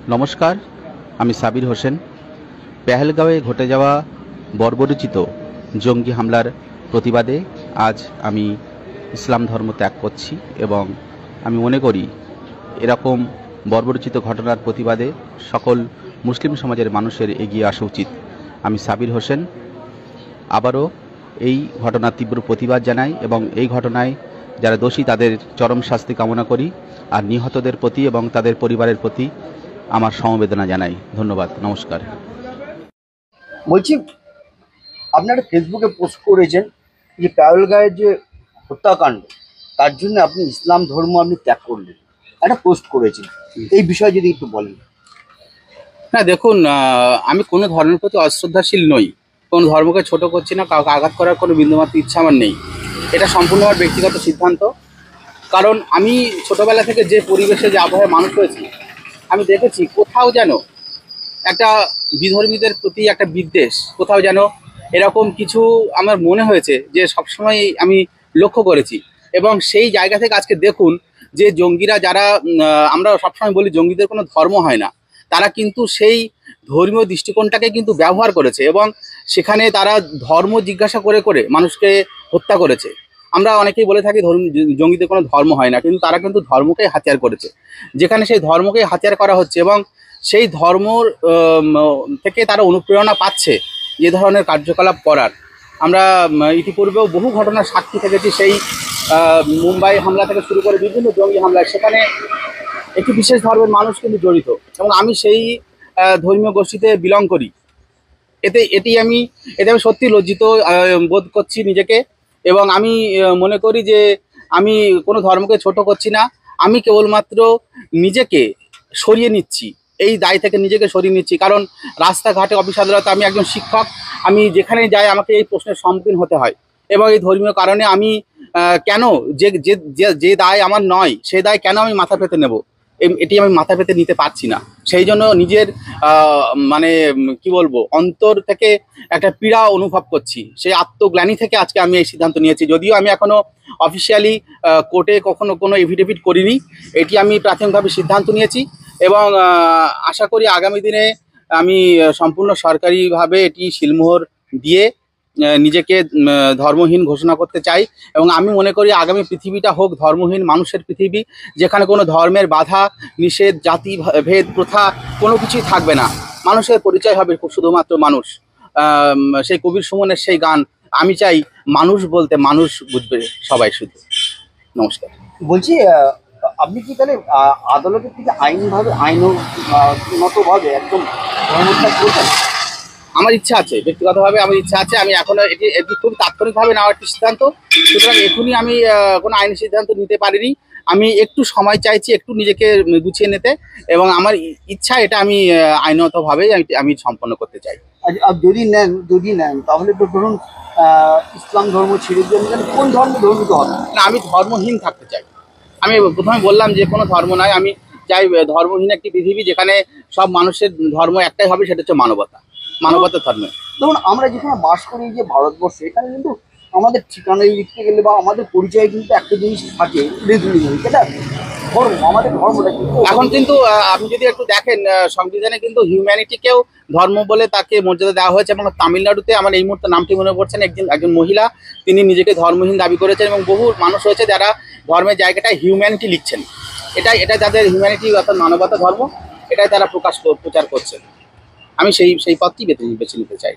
নমস্কার, আমি সাবির হোসেন। পেহেলগাঁওয়ে ঘটে যাওয়া বর্বরোচিত জঙ্গি হামলার প্রতিবাদে আজ আমি ইসলাম ধর্ম ত্যাগ করছি এবং আমি মনে করি এরকম বর্বরোচিত ঘটনার প্রতিবাদে সকল মুসলিম সমাজের মানুষের এগিয়ে আসা উচিত। আমি সাবির হোসেন আবারও এই ঘটনার তীব্র প্রতিবাদ জানাই এবং এই ঘটনায় যারা দোষী তাদের চরম শাস্তি কামনা করি, আর নিহতদের প্রতি এবং তাদের পরিবারের প্রতি আমার সমবেদনা জানাই। ধন্যবাদ, নমস্কার। বলছি, আপনারা ফেসবুকে পোস্ট করেছেন যে পেহেলগাঁওয়ের যে হত্যাকাণ্ড, তার জন্য আপনি ইসলাম ধর্ম আপনি ত্যাগ করলেন, একটা পোস্ট করেছেন। এই বিষয়ে যদি একটু বলেন। না দেখুন, আমি কোনো ধর্মের প্রতি অশ্রদ্ধাশীল নই, কোনো ধর্মকে ছোট করছি না, কাউকে আঘাত করার কোনো বিন্দুমাত্র ইচ্ছা আমার নেই। এটা সম্পূর্ণ আমার ব্যক্তিগত সিদ্ধান্ত। কারণ আমি ছোটোবেলা থেকে যে পরিবেশে যে আবহাওয়ায় মানুষ হয়েছি, আমি দেখেছি কোথাও যেন একটা বিধর্মীদের প্রতি একটা বিদ্বেষ, কোথাও যেন এরকম কিছু আমার মনে হয়েছে যে সবসময় আমি লক্ষ্য করেছি। এবং সেই জায়গা থেকে আজকে দেখুন যে জঙ্গিরা যারা, আমরা সবসময় বলি জঙ্গিদের কোনো ধর্ম হয় না, তারা কিন্তু সেই ধর্মীয় দৃষ্টিকোণটাকে কিন্তু ব্যবহার করেছে এবং সেখানে তারা ধর্ম জিজ্ঞাসা করে করে মানুষকে হত্যা করেছে। আমরা অনেকেই বলে থাকি জঙ্গিদের কোনো ধর্ম হয় না, কিন্তু তারা কিন্তু ধর্মকেই হাতিয়ার করেছে, যেখানে সেই ধর্মকেই হাতিয়ার করা হচ্ছে এবং সেই ধর্মর থেকে তারা অনুপ্রেরণা পাচ্ছে এ ধরনের কার্যকলাপ করার। আমরা ইতিপূর্বেও বহু ঘটনার সাক্ষী থেকেছি, সেই মুম্বাই হামলা থেকে শুরু করে বিভিন্ন জঙ্গি হামলা, সেখানে একটি বিশেষ ধর্মের মানুষ কিন্তু জড়িত এবং আমি সেই ধর্মীয় গোষ্ঠীতে বিলং করি। এতে আমি সত্যি লজ্জিত বোধ করছি নিজেকে এবং আমি মনে করি যে আমি কোনো ধর্মকে ছোট করছি না, আমি কেবলমাত্র নিজেকে সরিয়ে নিচ্ছি, এই দায় থেকে নিজেকে সরিয়ে নিচ্ছি। কারণ রাস্তাঘাটে, অফিস আদালতে আমি একজন শিক্ষক, আমি যেখানে যাই আমাকে এই প্রশ্নের সম্মুখীন হতে হয় এবং এই ধর্মীয় কারণে আমি কেন যে যে যে দায় আমার নয়, সেই দায় কেন আমি মাথা পেতে নেব, এটি আমি মাথা পেতে নিতে পারছি না। সেই জন্য নিজের মানে কি বলবো, অন্তর থেকে একটা পীড়া অনুভব করছি। সেই আত্মগ্লানি থেকে আজকে আমি এই সিদ্ধান্ত নিয়েছি। যদিও আমি এখনো অফিসিয়ালি কোর্টে কখনো কোনো এফিডেভিট করিনি, এটি আমি প্রাথমিকভাবে সিদ্ধান্ত নিয়েছি এবং আশা করি আগামী দিনে আমি সম্পূর্ণ সরকারিভাবে এটি সিলমোহর দিয়ে নিজেকে ধর্মহীন ঘোষণা করতে চাই এবং আমি মনে করি আগামী পৃথিবীটা হোক ধর্মহীন মানুষের পৃথিবী, যেখানে কোনো ধর্মের বাধা নিষেধ, জাতি ভেদ, প্রথা কোনো কিছুই থাকবে না। মানুষের পরিচয় হবে শুধুমাত্র মানুষ। সেই কবির সুমনের সেই গান, আমি চাই মানুষ বলতে মানুষ বুঝবে সবাই শুধু। নমস্কার। বলছি, আপনি কি তাহলে আদালতের থেকে আইনগতভাবে একদম ধর্মত্যাগ করবেন? আমার ইচ্ছা আছে, ব্যক্তিগতভাবে আমার ইচ্ছা আছে। আমি এখনো এটি খুব তাৎক্ষণিকভাবে নেওয়ার একটি সিদ্ধান্ত, সুতরাং এখনই আমি কোনো আইনি সিদ্ধান্ত নিতে পারিনি। আমি একটু সময় চাইছি, একটু নিজেকে গুছিয়ে নিতে, এবং আমার ইচ্ছা এটা আমি আইনগতভাবে আমি সম্পন্ন করতে চাই। আর যদি নেন তাহলে তো ধরুন ইসলাম ধর্ম ছেড়ে দিয়ে কোন ধর্মে ধর্মিত হবে? না, আমি ধর্মহীন থাকতে চাই। আমি প্রথমে বললাম যে কোনো ধর্ম নয়, আমি চাই ধর্মহীন একটি পৃথিবী, যেখানে সব মানুষের ধর্ম একটাই হবে, সেটা হচ্ছে মানবতা, মানবতার ধর্মে। দেখুন, আমরা যেখানে বাস করি, যে ভারতবর্ষে, এখানে কিন্তু আমাদের ঠিকানায় লিখতে গেলে বা আমাদের পরিচয়ে কিন্তু একটা জিনিস থাকে, সেটা ধর্ম। আমাদের ধর্মটা কিন্তু এখন কিন্তু আপনি যদি একটু দেখেন, সংবিধানে কিন্তু হিউম্যানিটিকেও ধর্ম বলে তাকে মর্যাদা দেওয়া হয়েছে এবং তামিলনাড়ুতে, আমার এই মুহূর্তে নামটি মনে পড়ছে না, একজন মহিলা, তিনি নিজেকে ধর্মহীন দাবি করেছেন এবং বহু মানুষ রয়েছে যারা ধর্মের জায়গাটায় হিউম্যানিটি লিখছেন। এটা তাদের হিউম্যানিটি অর্থাৎ মানবতা ধর্ম, এটাই তারা প্রচার করছেন। আমি সেই পথটি বেছে নিতে চাই।